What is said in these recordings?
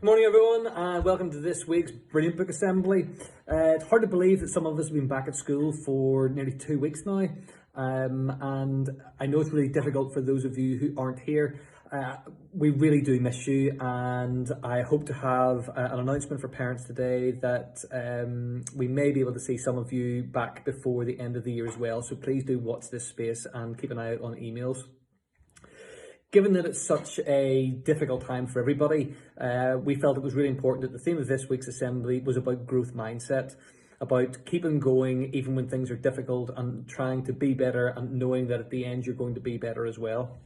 Morning everyone, and welcome to this week's Brilliant Book Assembly. It's hard to believe that some of us have been back at school for nearly 2 weeks now, and I know it's really difficult for those of you who aren't here. We really do miss you, and I hope to have an announcement for parents today that we may be able to see some of you back before the end of the year as well, so please do watch this space and keep an eye out on emails. Given that it's such a difficult time for everybody, we felt it was really important that the theme of this week's assembly was about growth mindset, about keeping going even when things are difficult and trying to be better and knowing that at the end you're going to be better as well.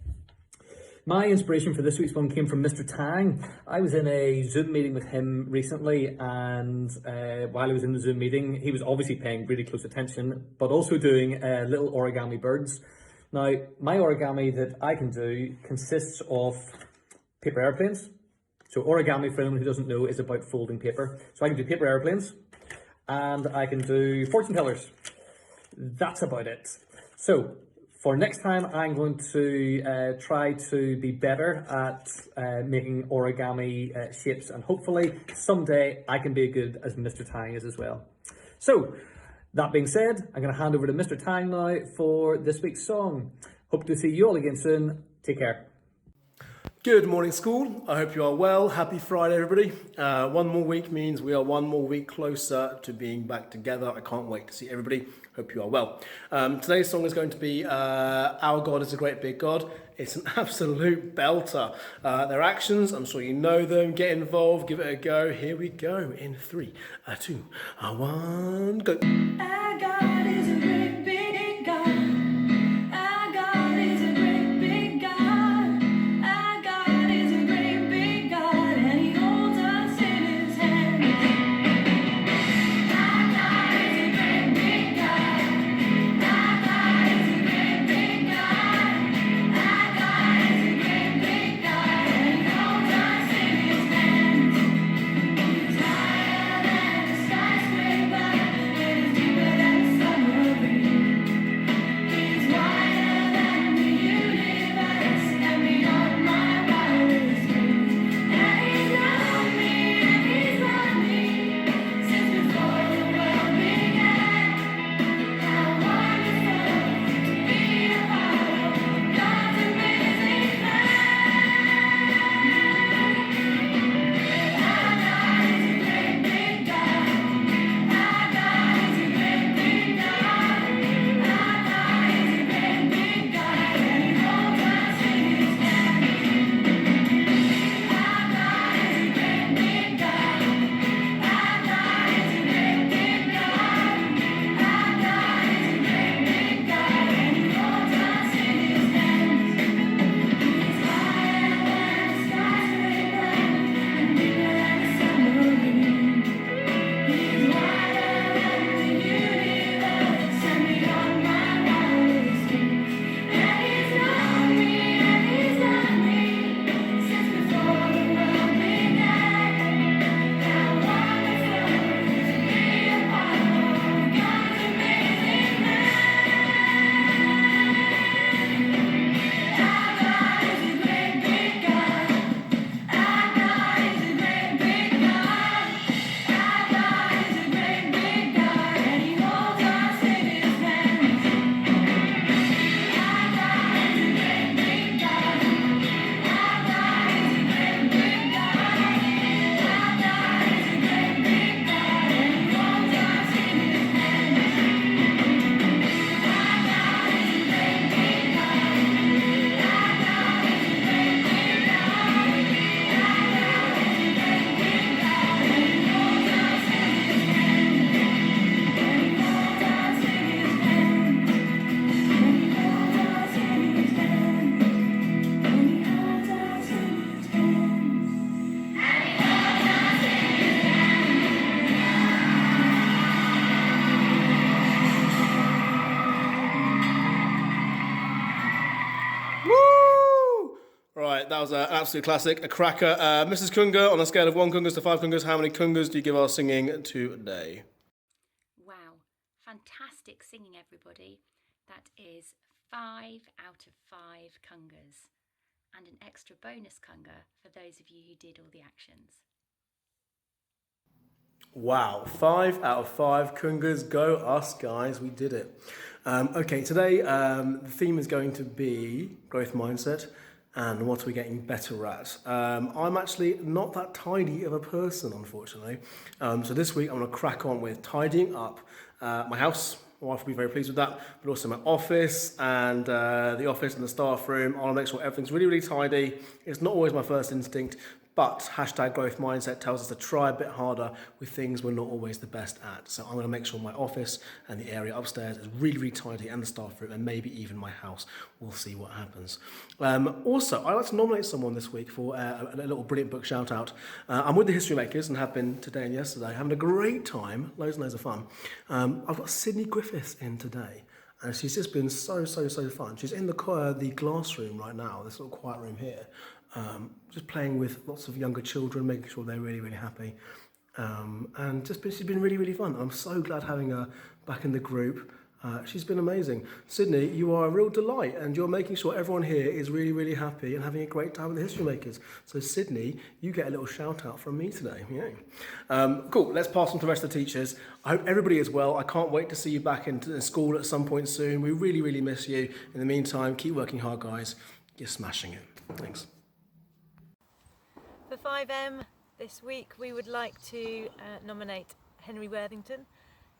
My inspiration for this week's one came from Mr. Tang. I was in a Zoom meeting with him recently, and while I was in the Zoom meeting, he was obviously paying really close attention, but also doing little origami birds. Now, my origami that I can do consists of paper airplanes. So origami, for anyone who doesn't know, is about folding paper. So I can do paper airplanes, and I can do fortune tellers. That's about it. So for next time, I'm going to try to be better at making origami shapes, and hopefully someday I can be as good as Mr. Tang is as well. So, that being said, I'm going to hand over to Mr. Tang now for this week's song. Hope to see you all again soon. Take care. Good morning, school. I hope you are well. Happy Friday, everybody. One more week means we are one more week closer to being back together. I can't wait to see everybody. Hope you are well. Today's song is going to be Our God is a Great Big God. It's an absolute belter. Their actions, I'm sure you know them. Get involved, give it a go. Here we go in 3, 2, 1, go. Our God is a great big God. Our God is a great big God. Our God is a great big God, and He holds us in His hand. Our God is a great big God. Our God is a great big God. Our God is a great big God, and He holds us in His hands. He's higher than the skyscraper, and He's deeper than the submarine. He's wider than the universe and beyond my wildest dreams. And He's loved me, and He's loved me since before the world began. How wonderful to be a part of God's amazing plan. Our God is a great big God. Our God is a great big God. Our God is a great big God, and He holds us in His hand. Our God is a great big God. Our God is a great big God. Our God is a great big God, and He holds us in His hands. He's higher than the skyscraper and deeper than the submarine. He's wider than the universe and beyond my wildest dreams. And He's loved me, and He's loved me since before the world began. How wonderful to be a part of God's amazing plan. Our God is a great big God. Our God is a great big God. Our God is a great big God, and He holds us in His hands. Our God is a great big God. Our God is a great big God. Our God is a great big God, and He holds us in His hands. Our God is a great big God. Our God is a great big God. Our God is a great big God, and He holds us in His hands. And He holds us in His hands. And He holds us in His hands. And He holds us in His Woo! Right, that was an absolute classic, a cracker. Mrs. Kunga, on a scale of 1 Kungas to 5 Kungas, how many Kungas do you give our singing today? Wow, fantastic singing, everybody. That is 5 out of 5 Kungas, and an extra bonus Kunga for those of you who did all the actions. Wow, 5 out of 5. Kungas, go us, guys. We did it. Okay, today the theme is going to be growth mindset and what we're getting better at. I'm actually not that tidy of a person, unfortunately. So this week I'm going to crack on with tidying up my house. My wife will be very pleased with that, but also my office and the office and the staff room. I want to make sure everything's really, really tidy. It's not always my first instinct, but hashtag growth mindset tells us to try a bit harder with things we're not always the best at. So I'm going to make sure my office and the area upstairs is really, really tidy, and the staff room, and maybe even my house. We'll see what happens. Also, I'd like to nominate someone this week for a little brilliant book shout out. I'm with the History Makers and have been today and yesterday, having a great time, loads and loads of fun. I've got Sydney Griffiths in today. And she's just been so fun. She's in the glass room right now, this little quiet room here, just playing with lots of younger children, making sure they're really, really happy. And she's been really, really fun. I'm so glad having her back in the group. She's been amazing. Sydney, you are a real delight, and you're making sure everyone here is really, really happy and having a great time with the History Makers. So Sydney, you get a little shout out from me today. Yeah. Cool, let's pass on to the rest of the teachers. I hope everybody is well. I can't wait to see you back in school at some point soon. We really, really miss you. In the meantime, keep working hard, guys. You're smashing it. Thanks. For 5M, this week we would like to nominate Henry Worthington.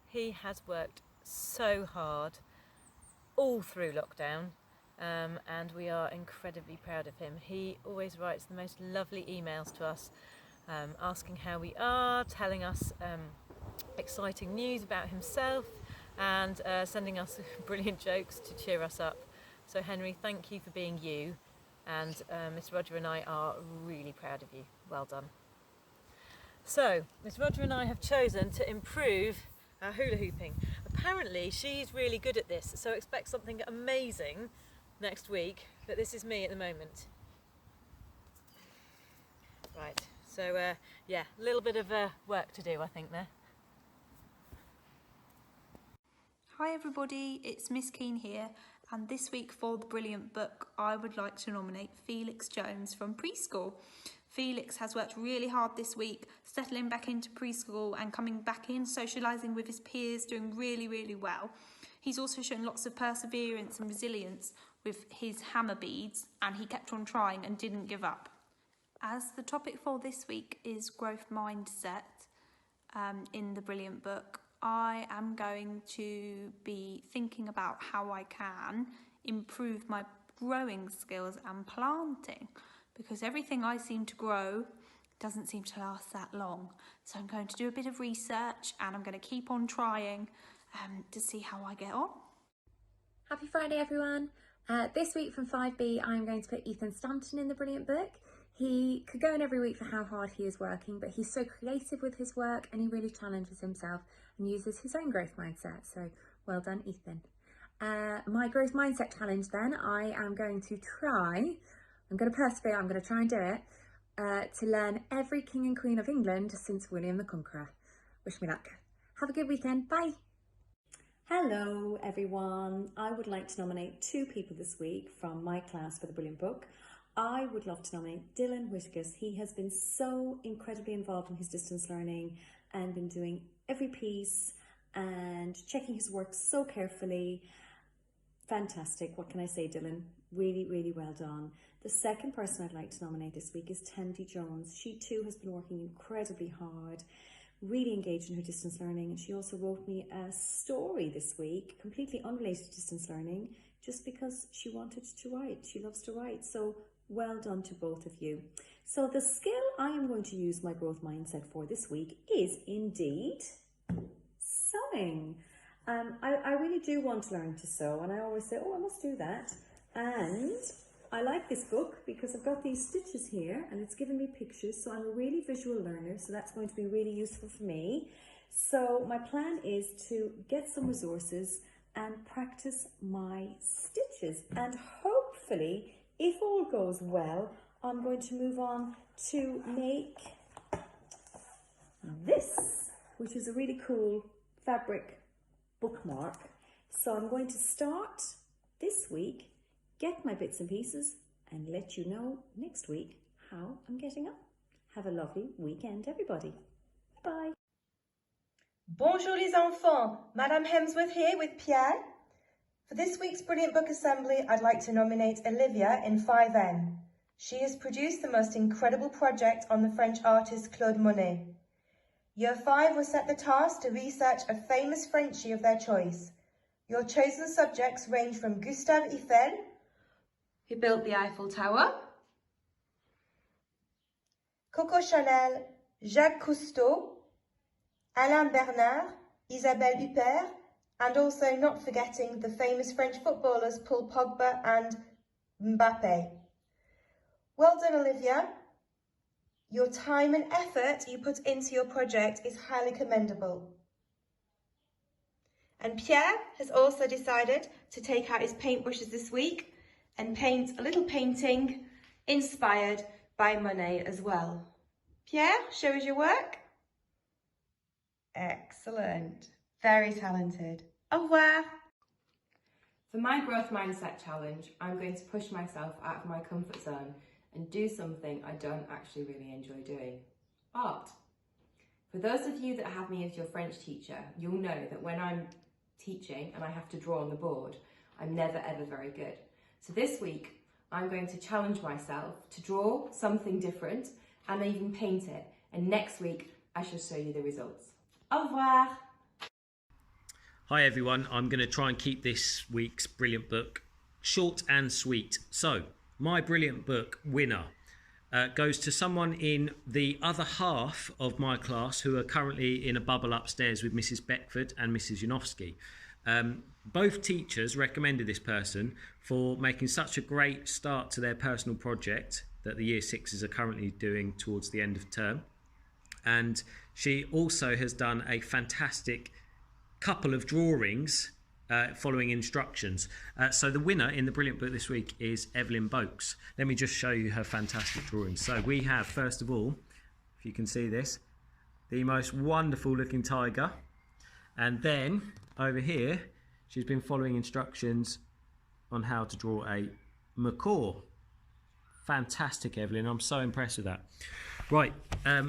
He has worked so hard all through lockdown, and we are incredibly proud of him. He always writes the most lovely emails to us, asking how we are, telling us exciting news about himself, and sending us brilliant jokes to cheer us up. So Henry, thank you for being you, and Miss Roger and I are really proud of you. Well done. So Miss Roger and I have chosen to improve our hula hooping. Apparently she's really good at this, so expect something amazing next week, but this is me at the moment. Right, so yeah, a little bit of work to do, I think, there. Hi everybody, it's Miss Keane here, and this week for the brilliant book I would like to nominate Felix Jones from Preschool. Felix has worked really hard this week, settling back into preschool and coming back in, socialising with his peers, doing really well. He's also shown lots of perseverance and resilience with his hammer beads, and he kept on trying and didn't give up. As the topic for this week is growth mindset in the brilliant book, I am going to be thinking about how I can improve my growing skills and planting, because everything I seem to grow doesn't seem to last that long. So I'm going to do a bit of research, and I'm going to keep on trying to see how I get on. Happy Friday, everyone. This week from 5B, I'm going to put Ethan Stanton in the brilliant book. He could go in every week for how hard he is working, but he's so creative with his work, and he really challenges himself and uses his own growth mindset. So well done, Ethan. My growth mindset challenge then, I am going to I'm going to persevere, I'm going to try and do it, to learn every King and Queen of England since William the Conqueror. Wish me luck. Have a good weekend. Bye. Hello everyone. I would like to nominate 2 people this week from my class for the brilliant book. I would love to nominate Dylan Whitakus. He has been so incredibly involved in his distance learning and been doing every piece and checking his work so carefully. Fantastic. What can I say, Dylan? Really well done. The second person I'd like to nominate this week is Tandy Jones. She too has been working incredibly hard, really engaged in her distance learning, and she also wrote me a story this week, completely unrelated to distance learning, just because she wanted to write. She loves to write, so well done to both of you. So the skill I am going to use my growth mindset for this week is indeed sewing. I really do want to learn to sew, and I always say, oh, I must do that. And I like this book because I've got these stitches here and it's given me pictures, so I'm a really visual learner, so that's going to be really useful for me. So my plan is to get some resources and practice my stitches, and hopefully, if all goes well, I'm going to move on to make this, which is a really cool fabric bookmark. So I'm going to start this week, get my bits and pieces, and let you know next week how I'm getting on. Have a lovely weekend, everybody. Bye. Bonjour les enfants, Madame Hemsworth here with Pierre. For this week's Brilliant Book Assembly, I'd like to nominate Olivia in 5N. She has produced the most incredible project on the French artist Claude Monet. Year 5 was set the task to research a famous Frenchie of their choice. Your chosen subjects range from Gustave Eiffel, who built the Eiffel Tower, Coco Chanel, Jacques Cousteau, Alain Bernard, Isabelle Huppert, and also not forgetting the famous French footballers Paul Pogba and Mbappe. Well done, Olivia. Your time and effort you put into your project is highly commendable. And Pierre has also decided to take out his paintbrushes this week and paint a little painting inspired by Monet as well. Pierre, show us your work. Excellent. Very talented. Au revoir. For my growth mindset challenge, I'm going to push myself out of my comfort zone and do something I don't actually really enjoy doing. Art. For those of you that have me as your French teacher, you'll know that when I'm teaching and I have to draw on the board, I'm never ever very good. So this week, I'm going to challenge myself to draw something different and even paint it. And next week, I shall show you the results. Au revoir. Hi everyone, I'm going to try and keep this week's Brilliant Book short and sweet. So, my Brilliant Book winner goes to someone in the other half of my class who are currently in a bubble upstairs with Mrs. Beckford and Mrs. Janowski. Both teachers recommended this person for making such a great start to their personal project that the Year 6s are currently doing towards the end of term. And she also has done a fantastic couple of drawings following instructions. So the winner in the Brilliant Book this week is Evelyn Boakes. Let me just show you her fantastic drawings. So we have, first of all, if you can see this, the most wonderful looking tiger. And then over here, she's been following instructions on how to draw a macaw. Fantastic, Evelyn. I'm so impressed with that. Right,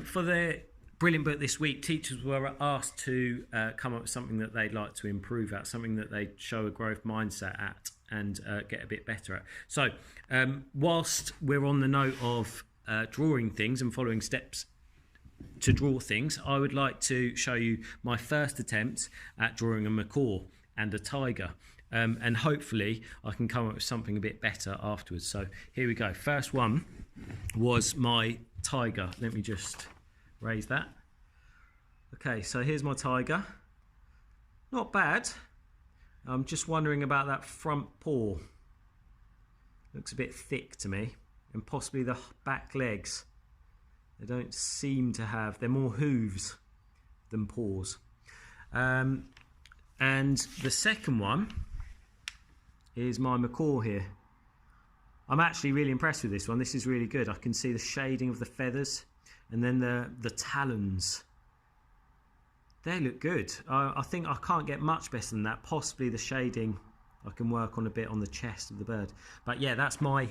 for the Brilliant Book this week, teachers were asked to come up with something that they'd like to improve at, something that they'd show a growth mindset at and get a bit better at. So whilst we're on the note of drawing things and following steps to draw things, I would like to show you my first attempt at drawing a macaw and a tiger. And hopefully I can come up with something a bit better afterwards. So here we go. First one was my tiger. Let me just raise that. Okay, so here's my tiger. Not bad. I'm just wondering about that front paw. Looks a bit thick to me. And possibly the back legs. They don't seem to have, they're more hooves than paws. And the second one is my macaw here. I'm actually really impressed with this one. This is really good. I can see the shading of the feathers and then the talons. They look good. I think I can't get much better than that. Possibly the shading, I can work on a bit on the chest of the bird. But yeah, that's my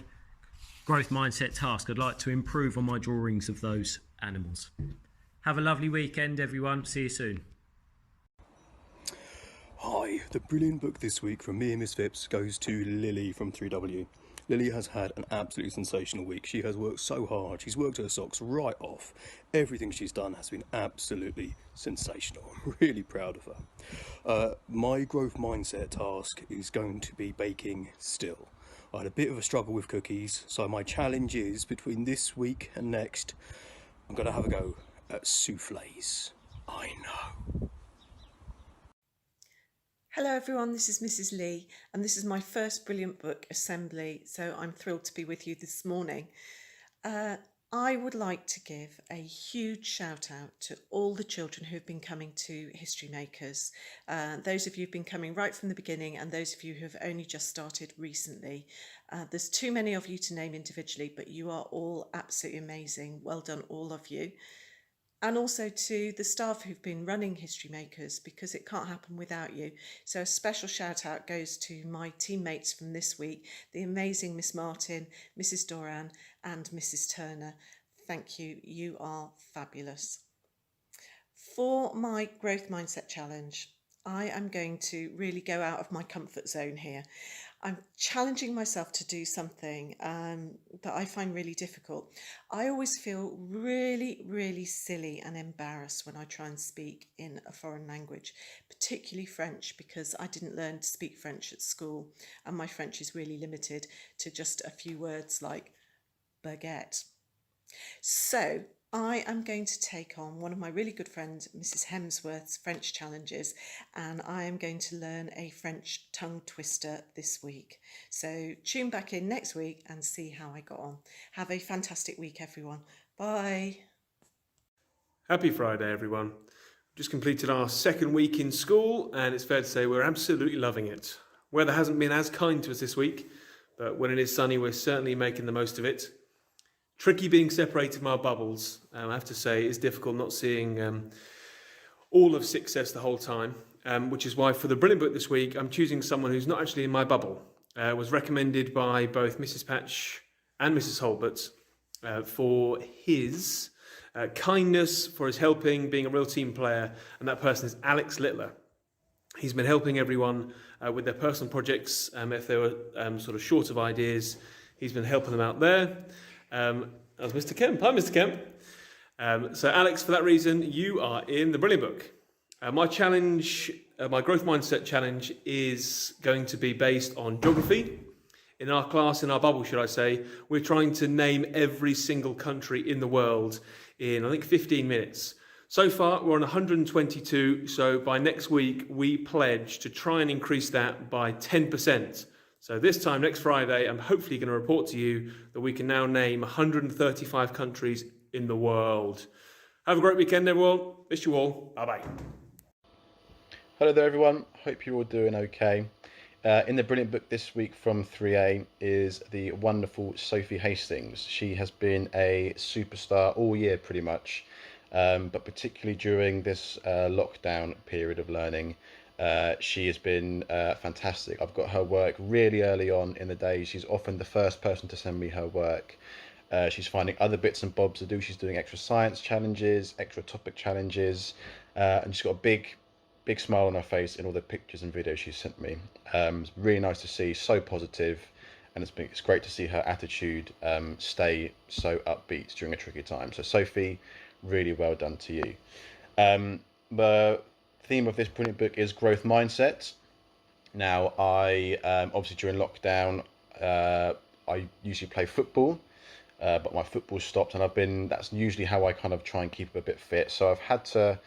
growth mindset task. I'd like to improve on my drawings of those animals. Have a lovely weekend, everyone. See you soon. Hi, the Brilliant Book this week from me and Miss Phipps goes to Lily from 3W. Lily has had an absolutely sensational week. She has worked so hard. She's worked her socks right off. Everything she's done has been absolutely sensational. I'm really proud of her. My growth mindset task is going to be baking still. I had a bit of a struggle with cookies, so my challenge is between this week and next, I'm going to have a go at soufflés. I know. Hello everyone, this is Mrs. Lee and this is my first Brilliant Book assembly, so I'm thrilled to be with you this morning. I would like to give a huge shout out to all the children who've been coming to History Makers. Those of you who've been coming right from the beginning and those of you who have only just started recently. There's too many of you to name individually, but you are all absolutely amazing. Well done, all of you. And also to the staff who've been running History Makers, because it can't happen without you. So a special shout out goes to my teammates from this week, the amazing Miss Martin, Mrs. Doran and Mrs. Turner. Thank you, you are fabulous. For my growth mindset challenge, I am going to really go out of my comfort zone here. I'm challenging myself to do something that I find really difficult. I always feel really, really silly and embarrassed when I try and speak in a foreign language, particularly French, because I didn't learn to speak French at school, and my French is really limited to just a few words like baguette. So I am going to take on one of my really good friends, Mrs. Hemsworth's French challenges, and I am going to learn a French tongue twister this week. So tune back in next week and see how I got on. Have a fantastic week, everyone. Bye. Happy Friday, everyone. Just completed our second week in school, and it's fair to say we're absolutely loving it. Weather hasn't been as kind to us this week, but when it is sunny, we're certainly making the most of it. Tricky being separated from our bubbles. I have to say it's difficult not seeing all of Success the whole time, which is why for the Brilliant Book this week, I'm choosing someone who's not actually in my bubble. Was recommended by both Mrs. Patch and Mrs. Holbert for his kindness, for his helping, being a real team player, and that person is Alex Littler. He's been helping everyone with their personal projects. If they were sort of short of ideas, he's been helping them out there. As Mr. Kemp. Hi, Mr. Kemp. So, Alex, for that reason, you are in the Brilliant Book. My challenge, my growth mindset challenge, is going to be based on geography. In our class, in our bubble, should I say, we're trying to name every single country in the world in, I think, 15 minutes. So far, we're on 122. So by next week, we pledge to try and increase that by 10%. So this time, next Friday, I'm hopefully going to report to you that we can now name 135 countries in the world. Have a great weekend, everyone. Miss you all. Bye-bye. Hello there, everyone. Hope you're all doing okay. In the Brilliant Book this week from 3A is the wonderful Sophie Hastings. She has been a superstar all year, pretty much, but particularly during this lockdown period of learning. She has been fantastic. I've got her work really early on in the day. She's often the first person to send me her work. She's finding other bits and bobs to do. She's doing extra science challenges, extra topic challenges, and she's got a big smile on her face in all the pictures and videos she sent me. It's really nice to see, so positive, and it's great to see her attitude stay so upbeat during a tricky time. So Sophie, really well done to you. The theme of this Brilliant Book is growth mindset. Now, I obviously during lockdown, I usually play football, but my football stopped, and that's usually how I kind of try and keep a bit fit. So I've had to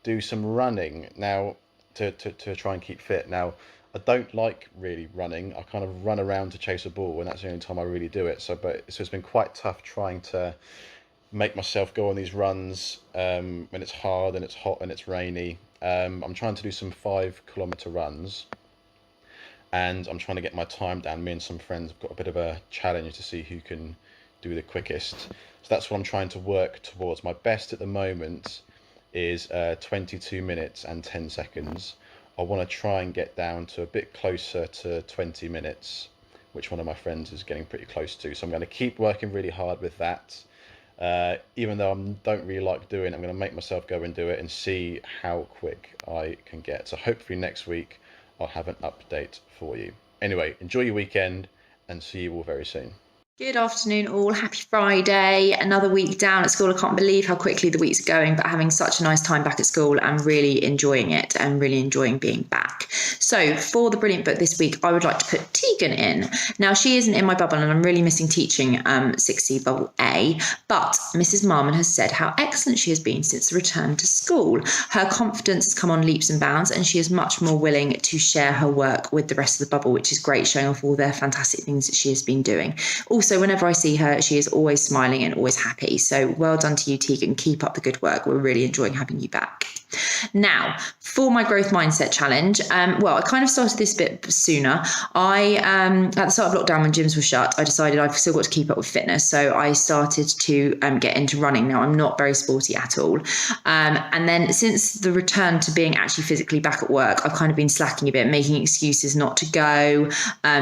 do some running now to try and keep fit. Now, I don't like really running. I kind of run around to chase a ball, and that's the only time I really do it. So it's been quite tough trying to make myself go on these runs when it's hard and it's hot and it's rainy. I'm trying to do some 5-kilometer runs, and I'm trying to get my time down. Me and some friends have got a bit of a challenge to see who can do the quickest. So that's what I'm trying to work towards. My best at the moment is 22 minutes and 10 seconds. I want to try and get down to a bit closer to 20 minutes, which one of my friends is getting pretty close to. So I'm going to keep working really hard with that. Even though I don't really like doing it, I'm going to make myself go and do it and see how quick I can get. So hopefully next week I'll have an update for you. Anyway, enjoy your weekend and see you all very soon. Good afternoon all, happy Friday, another week down at school. I can't believe how quickly the week's going, but having such a nice time back at school and really enjoying it and really enjoying being back. So for the Brilliant Book this week, I would like to put Tegan in. Now she isn't in my bubble and I'm really missing teaching 6C bubble A, but Mrs. Marmon has said how excellent she has been since the return to school. Her confidence has come on leaps and bounds and she is much more willing to share her work with the rest of the bubble, which is great, showing off all the fantastic things that she has been doing. Also, whenever I see her, she is always smiling and always happy. So well done to you, Tegan. Keep up the good work. We're really enjoying having you back. Now, for my growth mindset challenge, well, I kind of started this a bit sooner. At the start of lockdown, when gyms were shut, I decided I've still got to keep up with fitness. So I started to get into running. Now, I'm not very sporty at all. And then since the return to being actually physically back at work, I've kind of been slacking a bit, making excuses not to go,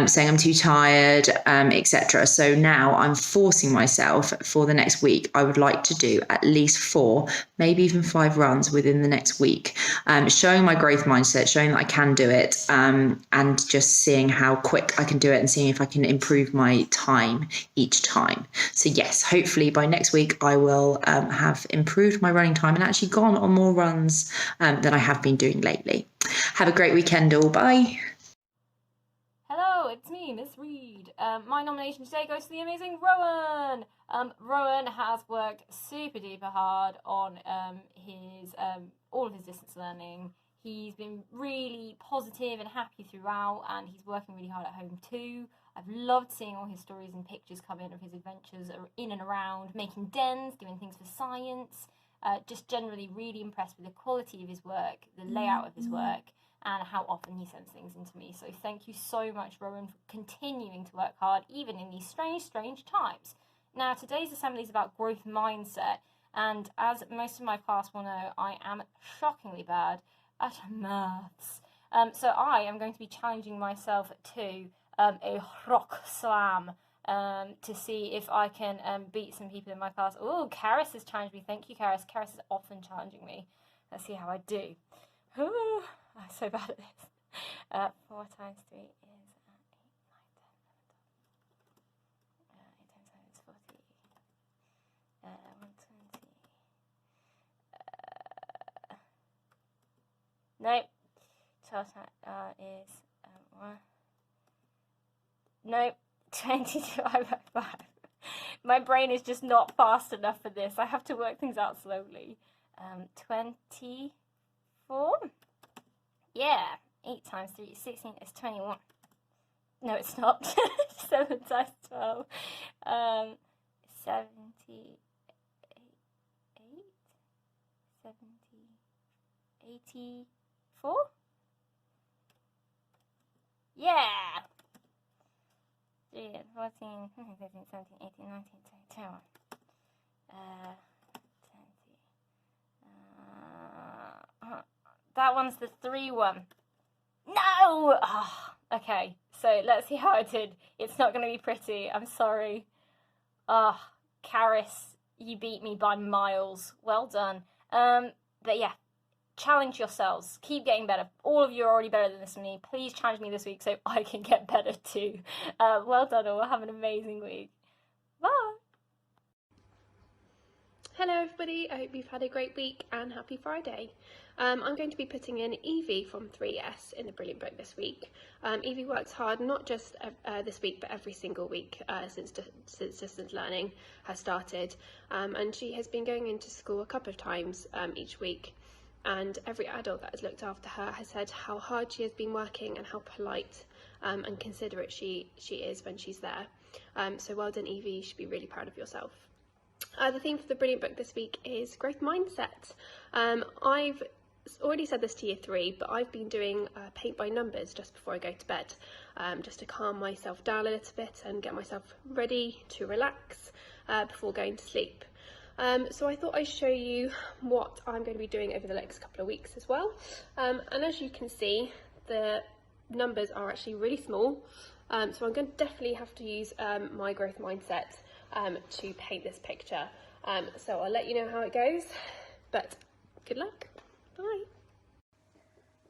saying I'm too tired, etc. So now I'm forcing myself for the next week. I would like to do at least 4, maybe even 5 runs within the next week, showing my growth mindset, showing that I can do it, and just seeing how quick I can do it and seeing if I can improve my time each time. So yes, hopefully by next week I will have improved my running time and actually gone on more runs than I have been doing lately. Have a great weekend all. Bye. Hello, it's me, Miss Reed. My nomination today goes to the amazing Rowan. Rowan has worked super duper hard on his all of his distance learning. He's been really positive and happy throughout, and he's working really hard at home too. I've loved seeing all his stories and pictures come in of his adventures in and around, making dens, doing things for science. Just generally really impressed with the quality of his work, the layout of his work, and how often he sends things into me. So thank you so much, Rowan, for continuing to work hard, even in these strange times. Now, today's assembly is about growth mindset, and as most of my class will know, I am shockingly bad at maths. So I am going to be challenging myself to a rock slam to see if I can beat some people in my class. Oh, Karis has challenged me. Thank you, Karis. Karis is often challenging me. Let's see how I do. I'm so bad at this. 4 times 3 is 8, 9, 10, 11, 12. 8 times 5 is 40. 120. Nope. 12 times is 1. Nope. 20 divided by 5. My brain is just not fast enough for this. I have to work things out slowly. 24. Yeah. 8 times 3 is 16. It's 21. No, it's not. 7 times 12. 78. 84. Yeah. 13, 14, 15, 17, 18, 19, 20, 21. 20. That one's the 3 one. No! Oh, okay, so let's see how I did. It's not going to be pretty. I'm sorry. Karis, you beat me by miles. Well done. But yeah, challenge yourselves. Keep getting better. All of you are already better than this me. Please challenge me this week so I can get better too. Well done all. Have an amazing week. Bye. Hello everybody, I hope you've had a great week and happy Friday. I'm going to be putting in Evie from 3S in the Brilliant Book this week. Evie works hard not just this week but every single week since distance learning has started, and she has been going into school a couple of times each week, and every adult that has looked after her has said how hard she has been working and how polite and considerate she is when she's there. So well done Evie, you should be really proud of yourself. The theme for the Brilliant Book this week is growth mindset. I've already said this to year 3, but I've been doing paint by numbers just before I go to bed, just to calm myself down a little bit and get myself ready to relax before going to sleep. So I thought I'd show you what I'm going to be doing over the next couple of weeks as well. And as you can see, the numbers are actually really small, so I'm going to definitely have to use my growth mindset to paint this picture. So I'll let you know how it goes, but good luck. Bye.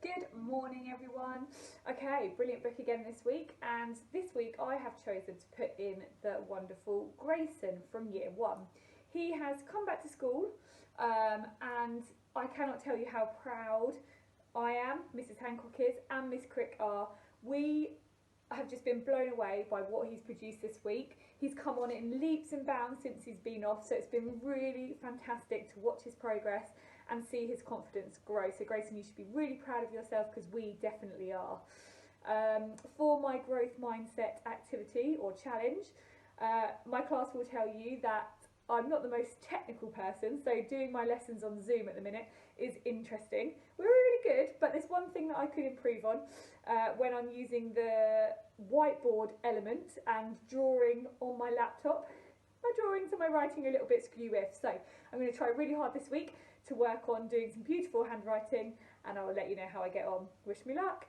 Good morning everyone. Okay, Brilliant Book again this week, and this week I have chosen to put in the wonderful Grayson from year 1. He has come back to school, and I cannot tell you how proud I am, Mrs Hancock is, and Miss Crick are. We have just been blown away by what he's produced this week. He's come on in leaps and bounds since he's been off, so it's been really fantastic to watch his progress and see his confidence grow. So Grayson, you should be really proud of yourself, because we definitely are. For my growth mindset activity or challenge, my class will tell you that I'm not the most technical person, so doing my lessons on Zoom at the minute is interesting. We're really good, but there's one thing that I could improve on when I'm using the whiteboard element and drawing on my laptop. My drawings and my writing are a little bit skew with, so I'm going to try really hard this week to work on doing some beautiful handwriting, and I'll let you know how I get on. Wish me luck.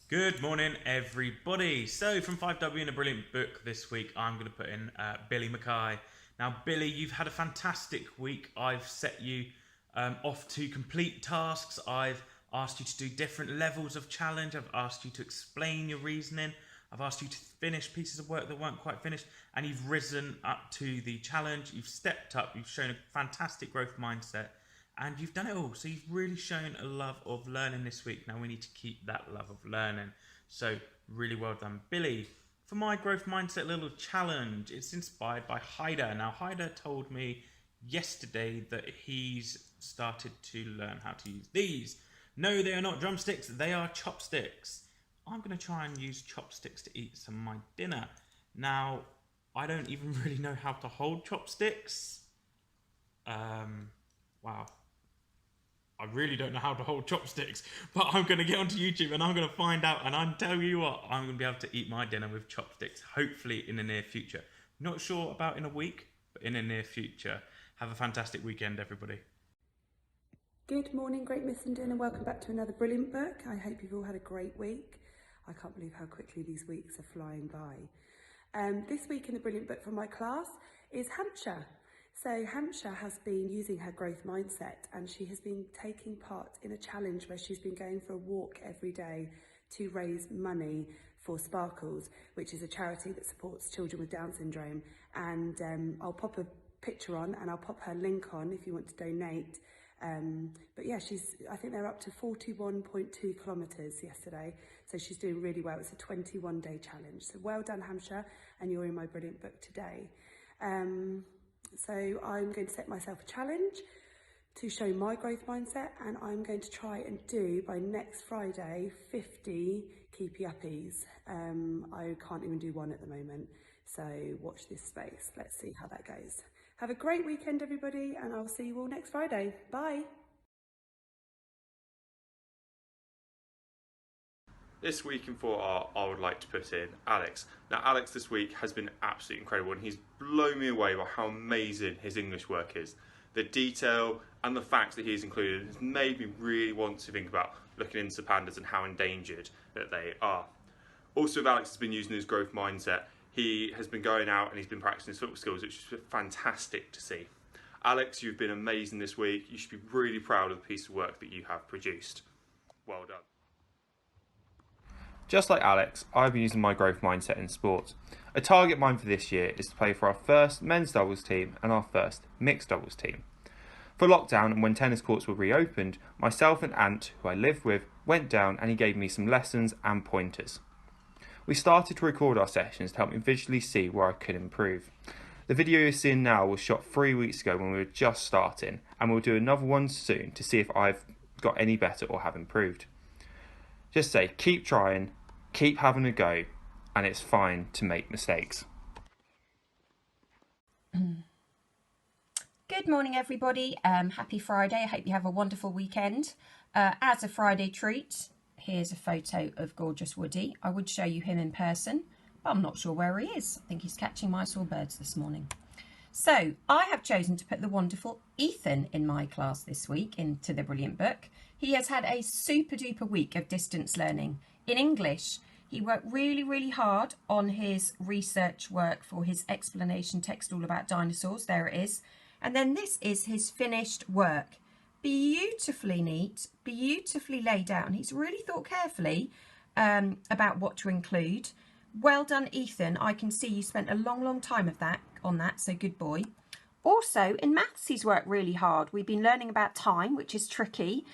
Good morning, everybody. So from 5W in a brilliant book this week, I'm going to put in Billy Mackay. Now, Billy, you've had a fantastic week. I've set you off to complete tasks. I've asked you to do different levels of challenge. I've asked you to explain your reasoning. I've asked you to finish pieces of work that weren't quite finished, and you've risen up to the challenge. You've stepped up. You've shown a fantastic growth mindset, and you've done it all. So you've really shown a love of learning this week. Now we need to keep that love of learning. So really well done, Billy. For my growth mindset little challenge, it's inspired by Haider. Now Haider told me yesterday that he's started to learn how to use these. No, they are not drumsticks, they are chopsticks. I'm going to try and use chopsticks to eat some of my dinner. Now, I don't even really know how to hold chopsticks. Wow. I really don't know how to hold chopsticks, but I'm going to get onto YouTube and I'm going to find out, and I'm telling you what, I'm going to be able to eat my dinner with chopsticks, hopefully in the near future. Not sure about in a week, but in the near future. Have a fantastic weekend, everybody. Good morning, Great Missenden, and welcome back to another brilliant book. I hope you've all had a great week. I can't believe how quickly these weeks are flying by. This week in the brilliant book from my class is Hampshire. So Hampshire has been using her growth mindset, and she has been taking part in a challenge where she's been going for a walk every day to raise money for Sparkles, which is a charity that supports children with Down syndrome. And I'll pop a picture on and I'll pop her link on if you want to donate. But yeah, I think they're up to 41.2 kilometres yesterday, so she's doing really well. It's a 21-day challenge. So well done, Hampshire, and you're in my brilliant book today. So I'm going to set myself a challenge to show my growth mindset, and I'm going to try and do by next Friday 50 keepy uppies. I can't even do one at the moment, so watch this space. Let's see how that goes. Have a great weekend, everybody, and I'll see you all next Friday. Bye. This week in 4R, I would like to put in Alex. Now, Alex this week has been absolutely incredible, and he's blown me away by how amazing his English work is. The detail and the facts that he's included has made me really want to think about looking into pandas and how endangered that they are. Also, if Alex has been using his growth mindset, he has been going out and he's been practicing his football skills, which is fantastic to see. Alex, you've been amazing this week. You should be really proud of the piece of work that you have produced. Well done. Just like Alex, I've been using my growth mindset in sport. A target of mine for this year is to play for our first men's doubles team and our first mixed doubles team. For lockdown and when tennis courts were reopened, myself and Ant, who I live with, went down and he gave me some lessons and pointers. We started to record our sessions to help me visually see where I could improve. The video you're seeing now was shot 3 weeks ago when we were just starting, and we'll do another one soon to see if I've got any better or have improved. Just say, keep trying, keep having a go, and it's fine to make mistakes. Good morning, everybody. Happy Friday. I hope you have a wonderful weekend. As a Friday treat, here's a photo of gorgeous Woody. I would show you him in person, but I'm not sure where he is. I think he's catching mice or birds this morning. So I have chosen to put the wonderful Ethan in my class this week into the brilliant book. He has had a super duper week of distance learning. In English, he worked really, really hard on his research work for his explanation text all about dinosaurs. There it is. And then this is his finished work. Beautifully neat, beautifully laid out. And he's really thought carefully about what to include. Well done, Ethan. I can see you spent a long, long time on that, so good boy. Also, in maths, he's worked really hard. We've been learning about time, which is tricky.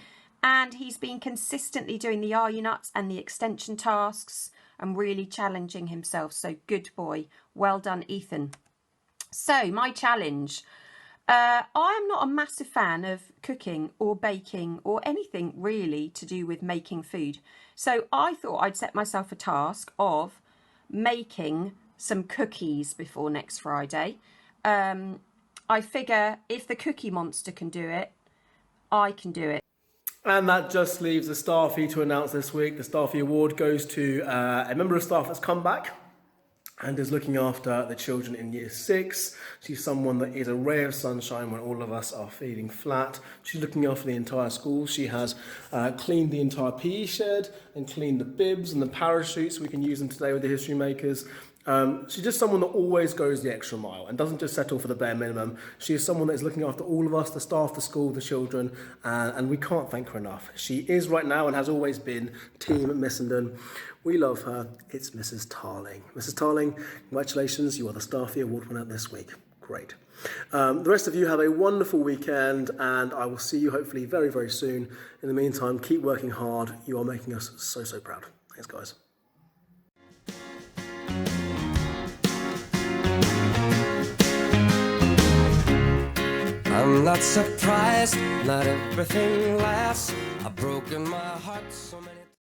And he's been consistently doing the Are You Nuts and the extension tasks and really challenging himself. So good boy. Well done, Ethan. So my challenge. I am not a massive fan of cooking or baking or anything really to do with making food. So I thought I'd set myself a task of making some cookies before next Friday. I figure if the Cookie Monster can do it, I can do it. And that just leaves the Staffy to announce this week. The Staffy Award goes to a member of staff that's come back and is looking after the children in Year 6. She's someone that is a ray of sunshine when all of us are feeling flat. She's looking after the entire school. She has cleaned the entire PE shed and cleaned the bibs and the parachutes. We can use them today with the history makers. She's just someone that always goes the extra mile and doesn't just settle for the bare minimum. She is someone that is looking after all of us, the staff, the school, the children, and we can't thank her enough. She is right now and has always been Team Missenden. We love her. It's Mrs. Tarling. Mrs. Tarling, congratulations. You are the Staffy Award winner this week. Great. The rest of you have a wonderful weekend, and I will see you hopefully very, very soon. In the meantime, keep working hard. You are making us so, so proud. Thanks, guys. I'm not surprised, not everything lasts. I've broken my heart so many